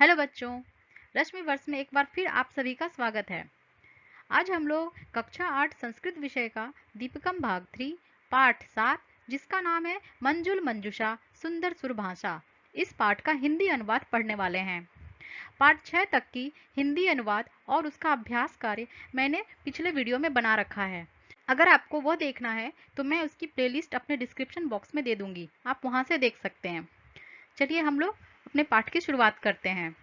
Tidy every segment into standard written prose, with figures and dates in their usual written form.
Hello बच्चों, रश्मि वर्ष में एक बार फिर आप सभी का स्वागत है। आज हम लोग कक्षा 8 संस्कृत विषय का दीपकम भाग 3 पाठ 7 जिसका नाम है मंजुल मंजूषा सुंदर सुर भाषा, इस पाठ का हिंदी अनुवाद पढ़ने वाले हैं। पाठ 6 तक की हिंदी अनुवाद और उसका अभ्यास कार्य मैंने पिछले वीडियो में बना रखा है। अगर आपको वह देखना है तो मैं उसकी प्लेलिस्ट अपने डिस्क्रिप्शन बॉक्स में दे दूंगी, आप वहां से देख सकते हैं। चलिए हम लोग अपने पाठ की शुरुआत करते हैं।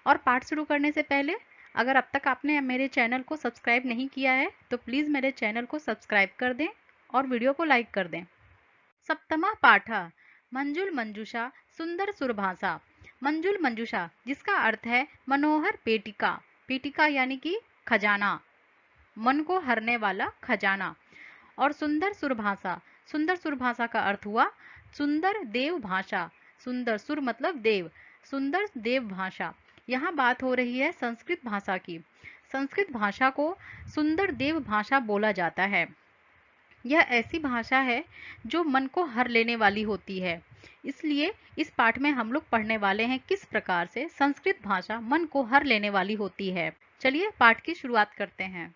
और पाठ शुरू करने से पहले अगर अब तक आपने मेरे चैनल को सब्सक्राइब नहीं किया है तो प्लीज़ मेरे चैनल को सब्सक्राइब कर दें और वीडियो को लाइक कर दें। सप्तमा पाठ मंजुल मंजूषा सुंदर सुरभाषा। मंजुल मंजूषा जिसका अर्थ है मनोहर पेटिका, पेटिका यानी कि खजाना, मन को हरने वाला खजाना। और सुंदर सुरभाषा, सुंदर सुरभाषा का अर्थ हुआ सुंदर देव भाषा, सुंदर सुर मतलब देव, सुंदर देव भाषा। यहाँ बात हो रही है संस्कृत भाषा की। संस्कृत भाषा को सुंदर देव भाषा बोला जाता है। यह ऐसी भाषा है जो मन को हर लेने वाली होती है। इसलिए इस पाठ में हम लोग पढ़ने वाले हैं किस प्रकार से संस्कृत भाषा मन को हर लेने वाली होती है। चलिए पाठ की शुरुआत करते हैं।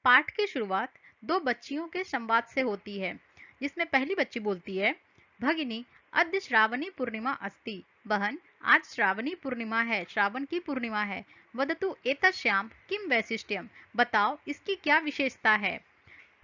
पाठ की शुरुआत दो बच्चियों के संवाद से होती है, जिसमें पहली बच्ची बोलती है, भगिनी अद्य श्रावणी पूर्णिमा अस्ति। बहन, आज श्रावणी पूर्णिमा है, श्रावण की पूर्णिमा है। वदतु एतस्याम किम वैशिष्ट्यम, बताओ इसकी क्या विशेषता है।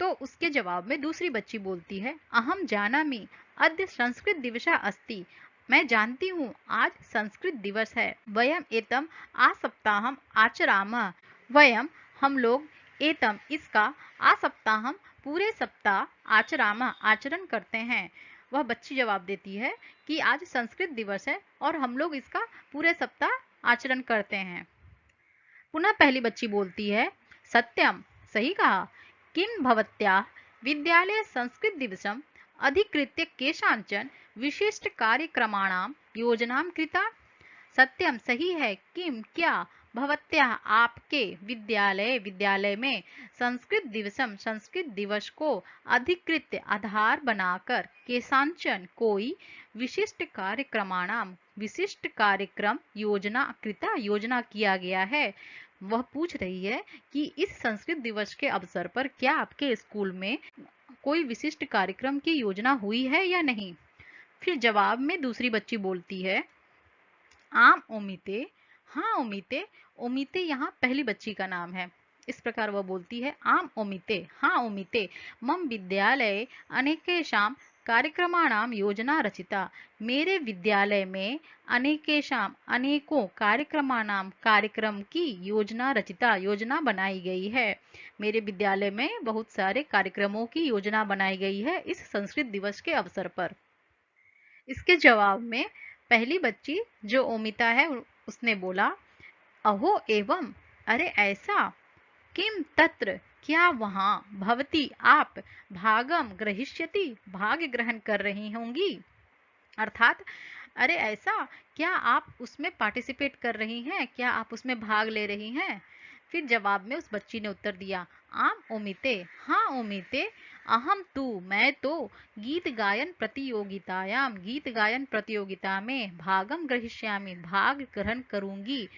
तो उसके जवाब में दूसरी बच्ची बोलती है, अहम जानामि अद्य संस्कृत दिवस अस्ति, मैं जानती हूँ आज संस्कृत दिवस है। वयम एतम आ सप्ताहम आचरामः, वयम हम लोग एतम इसका आ सप्ताहम पूरे सप्ताह आचरामः आचरण करते हैं। वह बच्ची जवाब देती है कि आज संस्कृत दिवस है और हम लोग इसका पूरे सप्ताह आचरण करते हैं। पुनः पहली बच्ची बोलती है, सत्यम, सही कहा, किं भवत्याः विद्यालये संस्कृत दिवसम अधिकृत्य केषांचन विशिष्ट कार्यक्रमाणां योजनां कृता। सत्यम, सही है, किम क्या, भवत्याः आपके, विद्यालय विद्यालय में, संस्कृत दिवसम संस्कृत दिवस को, अधिकृत्य आधार बनाकर, केषांचन कोई, विशिष्ट कार्यक्रमाणाम विशिष्ट कार्यक्रम, योजना कृता योजना किया गया है। वह पूछ रही है कि इस संस्कृत दिवस के अवसर पर क्या आपके स्कूल में कोई विशिष्ट कार्यक्रम की योजना हुई है या नहीं। फिर जवाब में दूसरी बच्ची बोलती है, आम ओमिते, हाँ ओमिते। ओमिते यहाँ पहली बच्ची का नाम है। इस प्रकार वह बोलती है, आम ओमिते, हाँ ओमिते, मम विद्यालये अनेकेषां कार्यक्रमाणां योजना रचिता, मेरे विद्यालय में अनेकेषां अनेकों कार्यक्रमाणां कार्यक्रम की योजना रचिता योजना बनाई गई है। मेरे विद्यालय में बहुत सारे कार्यक्रमों की योजना बनाई गई है इस संस्कृत दिवस के अवसर पर। इसके जवाब में पहली बच्ची जो ओमिता है उसने बोला, अहो एवं, अरे ऐसा, किम तत्र, क्या वहां, भवती आप, भागम ग्रहिष्यति, भाग ग्रहण कर रही होंगी, अर्थात अरे ऐसा, क्या आप उसमें पार्टिसिपेट कर रही हैं, क्या आप उसमें भाग ले रही हैं। फिर जवाब में उस बच्ची ने उत्तर दिया, आम ओमिते, हाँ ओमिते, अहम तू, मैं तो, गीत गायन प्रतियोगितायाम गीत गायन प्रतियोगिता में, भागम ग्रहिष्यामि भाग ग्रहण करूंगी,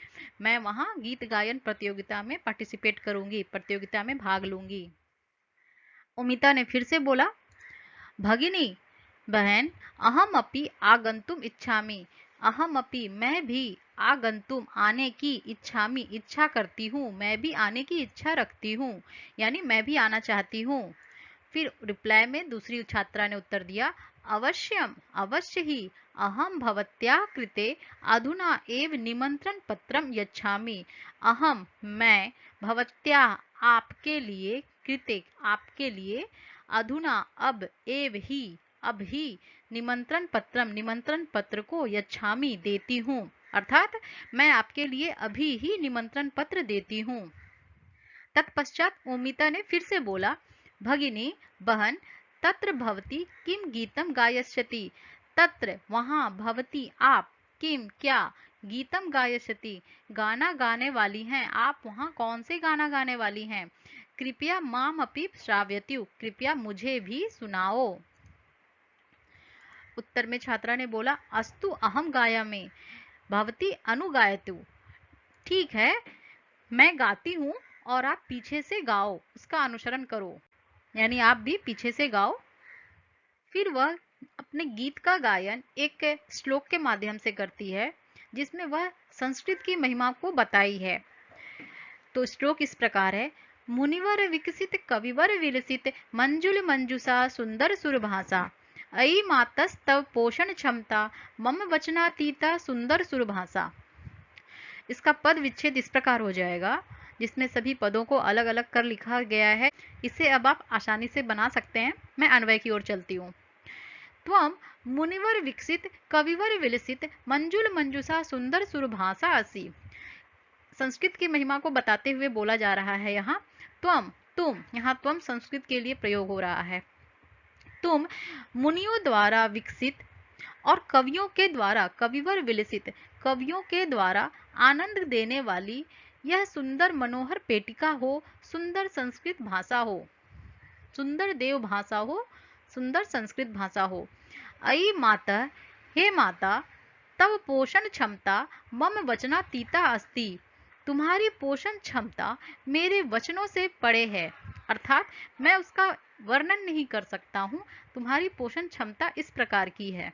मैं वहाँ गीत गायन प्रतियोगिता में पार्टिसिपेट करूंगी, प्रतियोगिता में भाग लूंगी। ओमिता ने फिर से बोला, भगिनी, बहन, अहम अपि आगंतुम इच्छामि, अहम अपि मैं भी, आगंतुम आने की, इच्छामि इच्छा करती हूँ, मैं भी आने की इच्छा रखती हूँ, यानी मैं भी आना चाहती हूँ। फिर रिप्लाई में दूसरी छात्रा ने उत्तर दिया, अवश्यम, अवश्य ही, अहम भवत्याः कृते अधुना एव निमंत्रण पत्रम यच्छामि, अहम मैं, भवत्याः आपके लिए, कृते आपके लिए, अधुना अब, एव ही अब ही, निमंत्रण पत्रम निमंत्रण पत्र को, यच्छामि देती हूँ, अर्थात मैं आपके लिए अभी ही निमंत्रण पत्र देती हूँ। तत्पश्चात ओमिता ने फिर से बोला, भगिनी, बहन, तत्र भवती किम गीतम गायस्यति, तत्र वहाँ, भवती आप, किम क्या, गीतम गायस्यति गाना गाने वाली हैं, आप वहाँ कौन से गाना गाने वाली हैं, कृपया माम अपि श्राव्यतु, कृपया मुझे भी सुनाओ। उत्तर में छात्रा ने बोला, अस्तु अहम गायामि, भवती अनुगायतु। ठीक है, मैं गाती हूँ और आप पीछे से गाओ, उसका अनुसरण करो, यानी आप भी पीछे से गाओ। फिर वह अपने गीत का गायन एक श्लोक के माध्यम से करती है, जिसमें वह संस्कृत की महिमा को बताई है। तो श्लोक इस प्रकार है, मुनिवर विकसित कविवर विलसित मंजुल मंजुषा सुंदर सुरभाषा, अयि मातस्तव पोषण क्षमता मम वचनातीता सुंदर सुरभाषा। इसका पद विच्छेद इस प्रकार हो जाएगा, जिसमें सभी पदों को अलग अलग कर लिखा गया है। इसे अब आप आसानी से बना सकते हैं। मैं अन्वय की ओर चलती हूँ। त्वं मुनिवर विकसित कविवर विलसित मंजुल मंजुषा सुंदर सुरभाषा असि। संस्कृत की महिमा को बताते हुए बोला जा रहा है यहाँ त्वम, तुम, यहाँ त्वम संस्कृत के लिए प्रयोग हो रहा है। तुम मुनियों द्वारा विकसित और कवियों के द्वारा कविवर विलसित, कवियों के द्वारा आनंद देने वाली यह सुंदर मनोहर पेटिका हो, सुंदर संस्कृत भाषा हो, सुंदर देव भाषा हो, सुंदर संस्कृत भाषा हो। अयि माता, हे माता, तब पोषण क्षमता मम वचनातीता अस्ति। तुम्हारी पोषण क्षमता मेरे वचनों से परे है, अर्थात मैं उसका वर्णन नहीं कर सकता हूँ। तुम्हारी पोषण क्षमता इस प्रकार की है।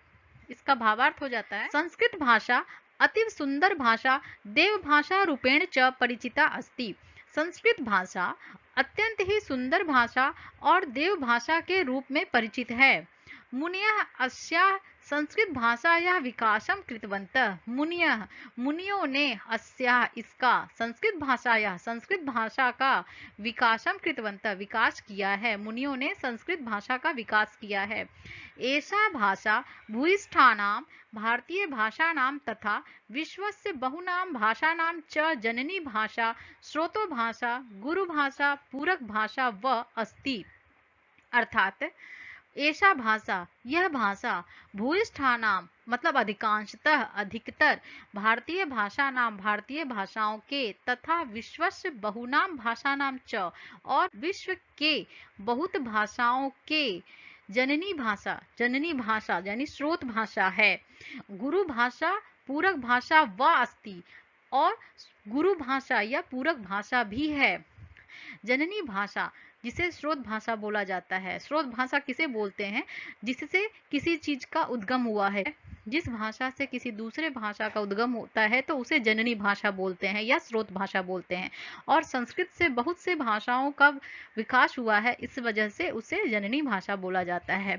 इसका भावार्थ हो जाता है, संस्कृत भाषा अति सुंदर भाषा देव भाषा रूपेण च परिचिता अस्ति। संस्कृत भाषा अत्यंत ही सुंदर भाषा और देव भाषा के रूप में परिचित है। मुनियः अस्याः संस्कृत भाषायाः विकासं कृतवन्तः। मुनियः, मुनियों ने, अस्याः इसका, संस्कृत भाषायाः संस्कृत भाषा का, विकासं कृतवन्तः विकास किया है। मुनियों ने संस्कृत भाषा का विकास किया है। एषा भाषा भूयिष्ठानां भारतीय भाषाणां तथा विश्वस्य बहुनां भाषाणां च जननी भाषा, स्रोतो भाषा, गुरु भाषा, पूरक भाषा व अस्ति। अर्थात ऐसा भाषा, यह भाषा भूयिष्ठानाम मतलब अधिकांशतः, अधिकतर, भारतीय भाषा नाम भारतीय भाषाओं के, तथा विश्वस्य बहुनाम भाषा नाम च और विश्व के बहुत भाषाओं के जननी भाषा, जननी भाषा यानी स्रोत भाषा है। गुरु भाषा, पूरक भाषा व अस्ति, और गुरु भाषा या पूरक भाषा भी है। जननी भाषा जिसे स्रोत भाषा बोला जाता है। स्रोत भाषा किसे बोलते हैं? जिससे किसी चीज का उद्गम हुआ है। जिस भाषा से किसी दूसरे भाषा का उद्गम होता है तो उसे जननी भाषा बोलते हैं या स्रोत भाषा बोलते हैं। और संस्कृत से बहुत से भाषाओं का विकास हुआ है, इस वजह से उसे जननी भाषा बोला जाता है।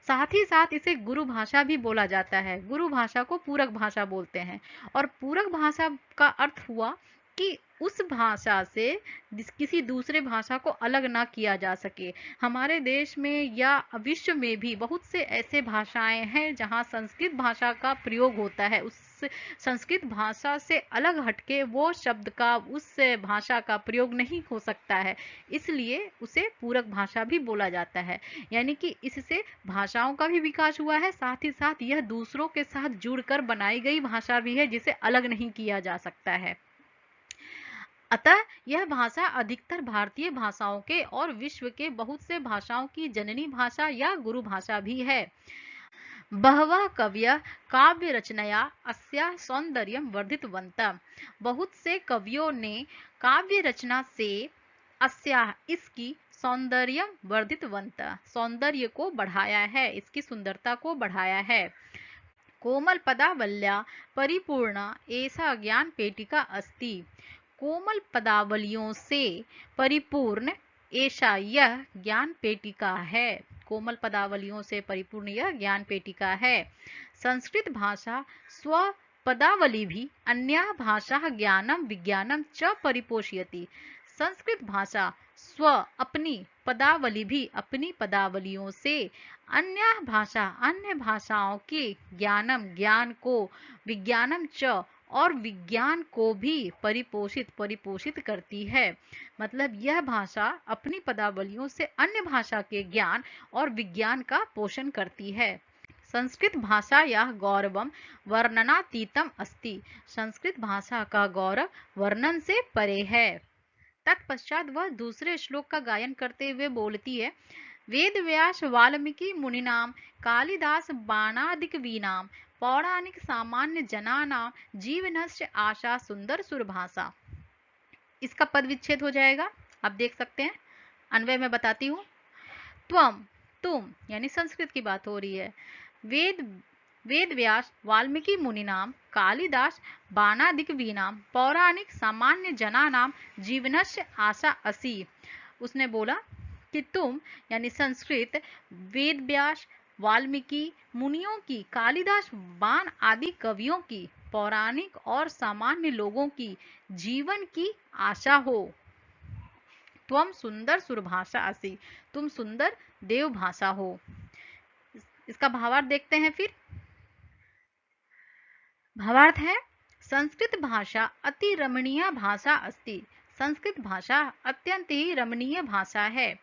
साथ ही साथ इसे गुरु भाषा भी बोला जाता है। गुरु भाषा को पूरक भाषा बोलते हैं। और पूरक भाषा का अर्थ हुआ कि उस भाषा से किसी दूसरे भाषा को अलग ना किया जा सके। हमारे देश में या विश्व में भी बहुत से ऐसे भाषाएं हैं जहां संस्कृत भाषा का प्रयोग होता है। उस संस्कृत भाषा से अलग हटके वो शब्द का, उस भाषा का प्रयोग नहीं हो सकता है, इसलिए उसे पूरक भाषा भी बोला जाता है। यानी कि इससे भाषाओं का भी विकास हुआ है, साथ ही साथ यह दूसरों के साथ जुड़कर बनाई गई भाषा भी है, जिसे अलग नहीं किया जा सकता है। अतः यह भाषा अधिकतर भारतीय भाषाओं के और विश्व के बहुत से भाषाओं की जननी भाषा या गुरु भाषा भी है। बहवः कवयः काव्य रचनया अस्याः सौंदर्यं वर्धितवन्तः। बहुत से कवियों ने काव्य रचना से अस्याः इसकी सौंदर्यं वर्धितवन्तः सौंदर्य को बढ़ाया है, इसकी सुंदरता को बढ़ाया है। कोमल पदावल्या परिपूर्ण ऐसा ज्ञान पेटिका अस्ति। कोमल पदावलियों से परिपूर्ण ऐसा यह ज्ञान पेटिका है। कोमल पदावलियों से परिपूर्ण यह ज्ञान पेटिका है। संस्कृत भाषा स्व पदावली भी अन्य भाषा ज्ञानम विज्ञानम च परिपोषयति। संस्कृत भाषा स्व अपनी पदावली भी अपनी पदावलियों से अन्य भाषा अन्य भाषाओं के ज्ञानम ज्ञान को, विज्ञानम च और विज्ञान को भी परिपोषित करती है। मतलब यह भाषा अपनी पदावलियों से अन्य भाषा के ज्ञान और विज्ञान का पोषण करती है। संस्कृत भाषा या गौरवम वर्णनातीतम अस्ति। संस्कृत भाषा का गौरव वर्णन से परे है। तत्पश्चात वह दूसरे श्लोक का गायन करते हुए बोलती है, वेद व्यास वाल्मीकि मुनिनाम कालिदास बाणादिक वीनाम पौराणिक सामान्य जनानां जीवनस्य आशा सुंदर सुरभाषा। इसका पद विच्छेद हो जाएगा, आप देख सकते हैं। अन्वय में बताती हूँ। त्वम, तुम, यानी संस्कृत की बात हो रही है। वेद व्यास वाल्मीकि मुनिनाम कालिदास बाणादिक वीनाम पौराणिक सामान्य जनानाम जीवनस्य आशा असि। उसने बोला कि तुम यानी संस्कृत वेद व्यास वाल्मीकि मुनियों की, कालिदास बाण आदि कवियों की, पौराणिक और सामान्य लोगों की जीवन की आशा हो। त्वम सुंदर सुरभाषा असि, तुम सुंदर देव भाषा हो। इसका भावार्थ देखते हैं फिर। भावार्थ है, संस्कृत भाषा अति रमणीय भाषा अस्ति। संस्कृत भाषा अत्यंत ही रमणीय भाषा है।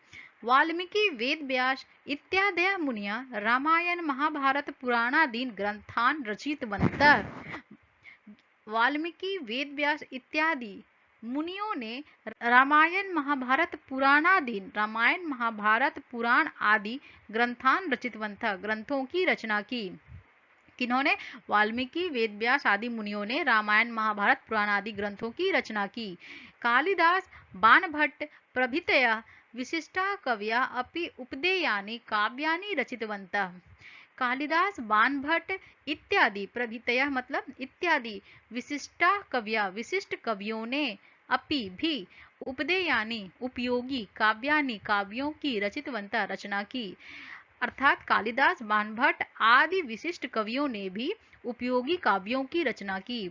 वाल्मीकि वेद व्यास इत्यादय मुनिया रामायण महाभारत पुराणादीन ग्रंथान रचितवन्तः। वाल्मीकि वेद व्यास इत्यादि मुनियों ने रामायण महाभारत पुराण आदि ग्रंथान रचितवन्तः, ग्रंथों की रचना की। किन्होंने? वाल्मीकि वेद व्यास आदि मुनियों ने रामायण महाभारत पुराण आदि ग्रंथों की रचना की। कालिदास बाणभट्ट प्रभृतयः विशिष्टा कवया अपि उपदेयानि काव्यानि रचितवन्तः। कालिदास बाणभट्ट इत्यादि, प्रभृतयः मतलब इत्यादि, विशिष्टा कवया विशिष्ट कवियों ने, अपि भी, उपदेयानि उपयोगी, काव्यानि काव्यों की, रचितवन्तः रचना की। अर्थात कालिदास बाणभट्ट आदि विशिष्ट कवियों ने भी उपयोगी काव्यों की रचना की।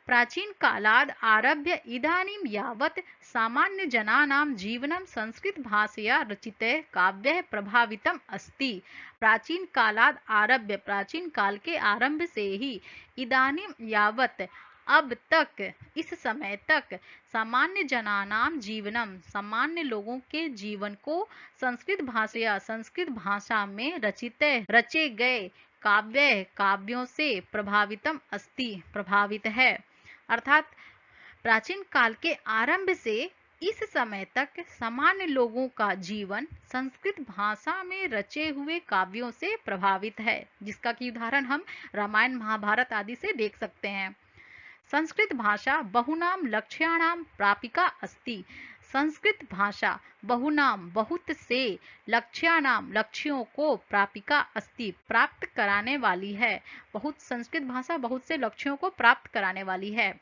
प्राचीन कालाद आरभ्य इदानीं यावत् सामान्य जनानां जीवनं संस्कृत भाषया रचिते काव्यः प्रभावितम् अस्ति। प्राचीन कालाद आरभ्य, प्राचीन काल के आरंभ से ही, इदानीं यावत् अब तक, इस समय तक, सामान्य जनानाम जीवनम, सामान्य लोगों के जीवन को संस्कृत भाषा, संस्कृत भाषा में रचे गए काव्य, काव्यों से प्रभावितम अस्ति, प्रभावित है। अर्थात प्राचीन काल के आरंभ से इस समय तक सामान्य लोगों का जीवन संस्कृत भाषा में रचे हुए काव्यों से प्रभावित है, जिसका कि उदाहरण हम रामायण महाभारत आदि से देख सकते हैं। संस्कृत भाषा बहुनाम लक्ष्याणाम प्रापिका अस्ति। संस्कृत भाषा बहुनाम बहुत से, लक्ष्याणाम लक्ष्यों को, प्रापिका अस्ति प्राप्त कराने वाली है। बहुत, संस्कृत भाषा बहुत से लक्ष्यों को प्राप्त कराने वाली है।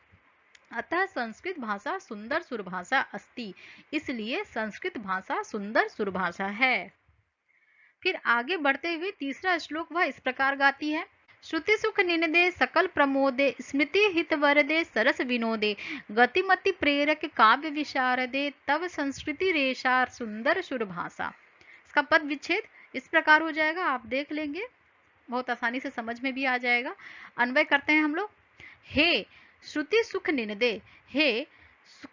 अतः संस्कृत भाषा सुंदर सुरभाषा अस्ति, इसलिए संस्कृत भाषा सुंदर सुरभाषा है। फिर आगे बढ़ते हुए तीसरा श्लोक वह इस प्रकार गाती है। श्रुति सुख निनदे सकल प्रमोदे स्मृति हित वरदे सरस विनोदे गतिमति प्रेरक काव्य विशारदे तव संस्कृति रेशा सुंदर सुरभाषा। इसका पद विच्छेद इस प्रकार हो जाएगा, आप देख लेंगे, बहुत आसानी से समझ में भी आ जाएगा। अन्वय करते हैं हम लोग। हे श्रुति सुख निनदे, हे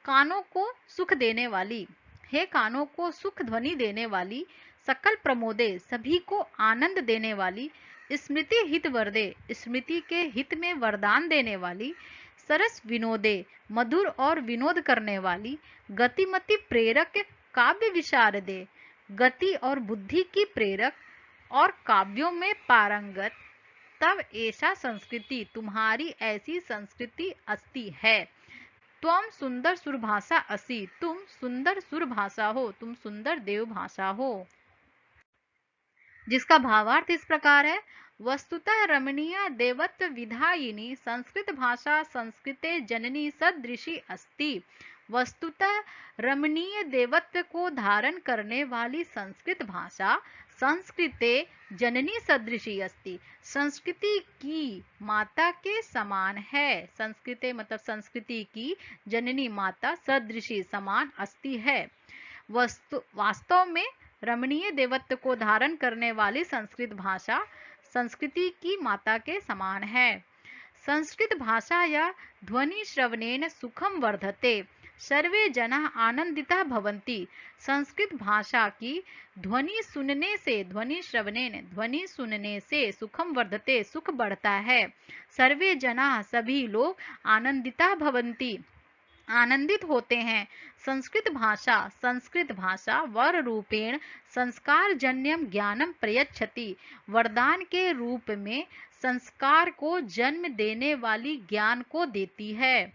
कानों को सुख देने वाली, हे कानों को सुख ध्वनि देने वाली, सकल प्रमोदे सभी को आनंद देने वाली, स्मृति हित वरदे स्मृति के हित में वरदान देने वाली, सरस विनोदे मधुर और विनोद करने वाली, गतिमति प्रेरक काव्य विशारदे गति और बुद्धि की प्रेरक और काव्यों में पारंगत, तब ऐसा संस्कृति तुम्हारी ऐसी संस्कृति अस्ति है। त्वम सुंदर सुरभाषा असि, तुम सुंदर सुरभाषा हो, तुम सुंदर देव भाषा हो। जिसका भावार्थ इस प्रकार है। वस्तुतः रमणीय देवत्व विधायिनी संस्कृत भाषा संस्कृते जननी सदृशी अस्ति। वस्तुतः रमणीय देवत्व को धारण करने वाली संस्कृत भाषा संस्कृते जननी सदृशी अस्ति, संस्कृति की माता के समान है। संस्कृते मतलब संस्कृति की जननी माता सदृशी समान अस्ति है। वास्तव में रमणीय देवत्व को धारण करने वाली संस्कृत भाषा संस्कृति की माता के समान है। संस्कृत भाषा या ध्वनि श्रवणेन सुखम वर्धते, सर्वे जनाः आनंदिताः भवन्ति। संस्कृत भाषा की ध्वनि सुनने से, ध्वनि श्रवणेन ध्वनि सुनने से सुखम वर्धते सुख बढ़ता है। सर्वे जनाः सभी लोग आनंदिताः भवन्ति आनंदित होते हैं। संस्कृत भाषा वर रूपेण संस्कार जन्यम ज्ञानम प्रयच्छति, वरदान के रूप में संस्कार को जन्म देने वाली ज्ञान को देती है।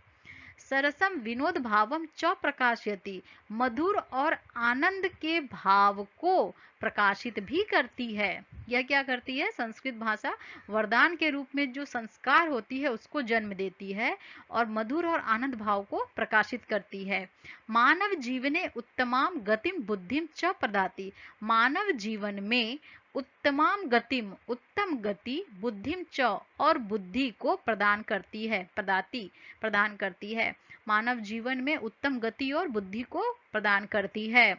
सरसम विनोद भावम च प्रकाशयति, मधुर और आनंद के भाव को प्रकाशित भी करती है। यह क्या करती है? संस्कृत भाषा वरदान के रूप में जो संस्कार होती है उसको जन्म देती है और मधुर और आनंद भाव को प्रकाशित करती है। मानव जीवने उत्तमाम गतिम बुद्धिम च प्रदाति, मानव जीवन में उत्तमाम गतिम उत्तम गति, बुद्धिम च और बुद्धि को प्रदान करती है, प्रदान करती है। मानव जीवन में उत्तम गति और बुद्धि को प्रदान करती है।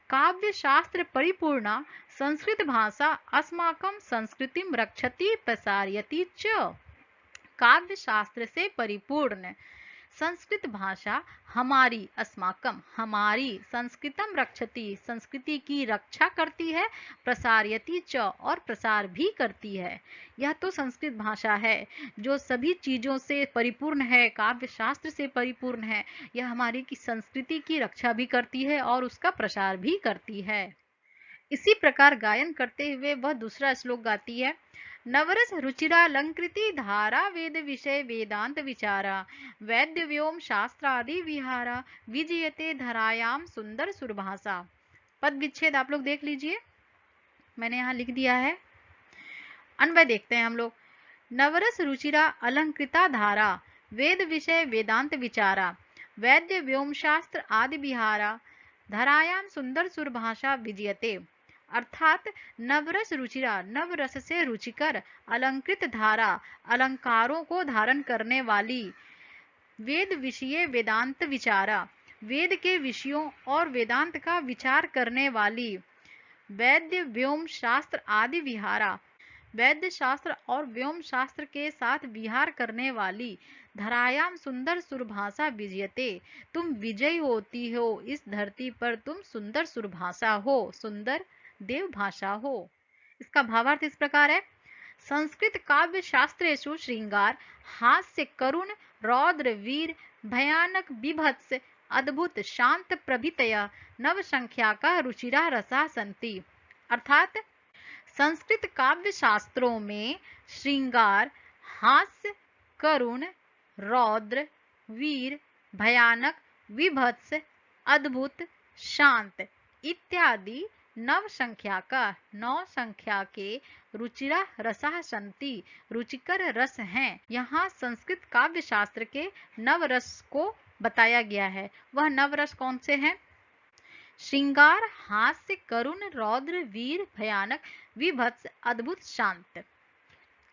काव्य शास्त्र परिपूर्णा संस्कृत भाषा अस्माकं संस्कृतिम रक्षति प्रसारयति च। काव्य शास्त्र से परिपूर्ण संस्कृत भाषा हमारी, अस्माकम हमारी, संस्कृतम रक्षति संस्कृति की रक्षा करती है, प्रसारयति च और प्रसार भी करती है। यह तो संस्कृत भाषा है जो सभी चीजों से परिपूर्ण है, काव्य शास्त्र से परिपूर्ण है। यह हमारी की संस्कृति की रक्षा भी करती है और उसका प्रसार भी करती है। इसी प्रकार गायन करते हुए वह दूसरा श्लोक गाती है। नवरस रुचिरालंकृति धारा वेद विषय वेदांत विचारा, वैद्य व्योम शास्त्रादि विहारा, विजयते धरायाम सुंदर सुरभाषा। पद विच्छेद आप लोग देख लीजिए, मैंने यहाँ लिख दिया है। अन्वय देखते हैं हम लोग। नवरस रुचिरा अलंकृता धारा, वेद विषय वेदांत विचारा, वैद्य व्योम शास्त्र आदि विहारा, धरायाम सुंदर सुरभाषा विजयते। अर्थात नवरस रुचिरा, नवरस से रुचिकर, अलंकृत धारा, अलंकारों को धारण करने वाली, वेद विषय वेदांत विचारा, वेद के विषयों और वेदांत का विचार करने वाली, वैद्य व्योम शास्त्र आदि विहारा, वैद्य शास्त्र और व्योम शास्त्र के साथ विहार करने वाली, धरायाम सुंदर सुरभाषा विजयते, तुम विजयी होती हो इस धरती पर, तुम सुंदर सुरभाषा हो, सुंदर देव भाषा हो। इसका भावार्थ इस प्रकार है। संस्कृत काव्य शास्त्रेषु श्रृंगार, हास्य, करुण, रौद्र, वीर, भयानक, बीभत्स, अद्भुत, शांत प्रभृतय नव संख्या का रुचिरा रसा संति। अर्थात संस्कृत काव्य शास्त्रों में श्रृंगार, हास्य, करुण, रौद्र, वीर, भयानक, विभत्स, अद्भुत, शांत इत्यादि नव संख्या के रुचिरा रसा संति, रुचिकर रस हैं। यहाँ संस्कृत काव्य शास्त्र के नव रस को बताया गया है। वह नव रस कौन से हैं? श्रृंगार, हास्य, करुण, रौद्र, वीर, भयानक, विभत्स, अद्भुत, शांत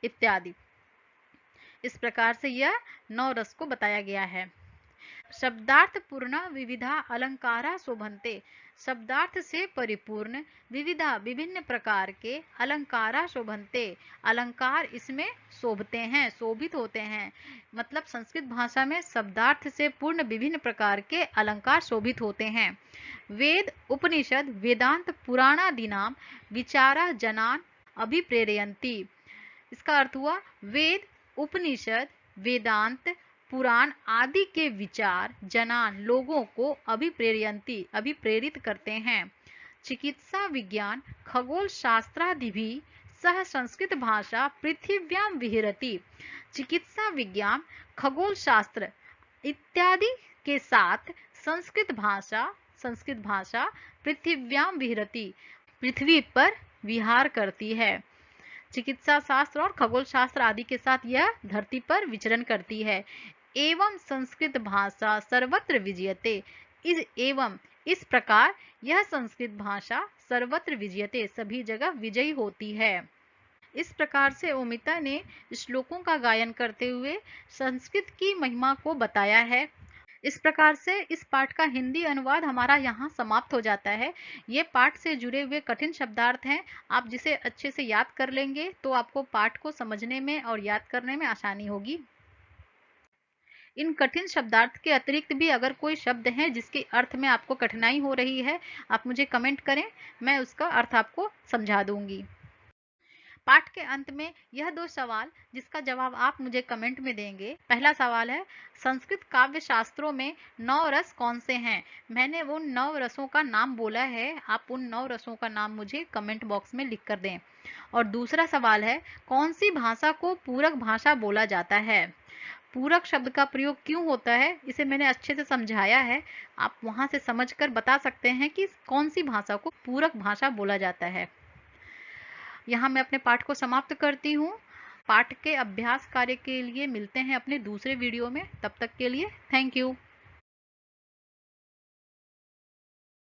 इत्यादि। इस प्रकार से यह 9 रस को बताया गया है। शब्दार्थ पूर्ण विविधा अलंकारा शोभन्ते, शब्दार्थ से परिपूर्ण विविधा विभिन्न प्रकार के अलंकारा शोभन्ते, अलंकार इसमें शोभते हैं, शोभित होते हैं। मतलब संस्कृत भाषा में शब्दार्थ से पूर्ण विभिन्न प्रकार के अलंकार शोभित होते हैं। वेद, उपनिषद, वेदांत, पुराणादीनाम विचारा जनान अभिप्रेरयन्ति। इसका अर्थ हुआ वेद, उपनिषद, वेदांत, पुराण आदि के विचार जनान लोगों को अभिप्रेरित करते हैं। चिकित्सा विज्ञान, खगोल शास्त्रादि भी सह संस्कृत भाषा पृथिव्याम विहरति। चिकित्सा विज्ञान, खगोल शास्त्र इत्यादि के साथ संस्कृत भाषा पृथिव्याम विहरति, पृथ्वी पर विहार करती है। चिकित्सा शास्त्र और खगोल शास्त्र आदि के साथ यह धरती पर विचरण करती है। एवं संस्कृत भाषा सर्वत्र विजयते, एवं इस प्रकार यह संस्कृत भाषा सर्वत्र विजयते, सभी जगह विजयी होती है। इस प्रकार से ओमिता ने श्लोकों का गायन करते हुए संस्कृत की महिमा को बताया है। इस प्रकार से इस पाठ का हिंदी अनुवाद हमारा यहाँ समाप्त हो जाता है। ये पाठ से जुड़े हुए कठिन शब्दार्थ हैं। आप जिसे अच्छे से याद कर लेंगे तो आपको पाठ को समझने में और याद करने में आसानी होगी। इन कठिन शब्दार्थ के अतिरिक्त भी अगर कोई शब्द है जिसके अर्थ में आपको कठिनाई हो रही है, आप मुझे कमेंट करें, मैं उसका अर्थ आपको समझा दूंगी। पाठ के अंत में यह 2 सवाल जिसका जवाब आप मुझे कमेंट में देंगे। पहला सवाल है, संस्कृत काव्य शास्त्रों में 9 रस कौन से हैं? मैंने उन 9 रसों का नाम बोला है, आप उन 9 रसों का नाम मुझे कमेंट बॉक्स में लिख कर दें। और दूसरा सवाल है, कौन सी भाषा को पूरक भाषा बोला जाता है? पूरक शब्द का प्रयोग क्यों होता है, इसे मैंने अच्छे से समझाया है। आप वहां से समझकर बता सकते हैं कि कौन सी भाषा को पूरक भाषा बोला जाता है। यहाँ मैं अपने पाठ को समाप्त करती हूँ। पाठ के अभ्यास कार्य के लिए मिलते हैं अपने दूसरे वीडियो में। तब तक के लिए थैंक यू।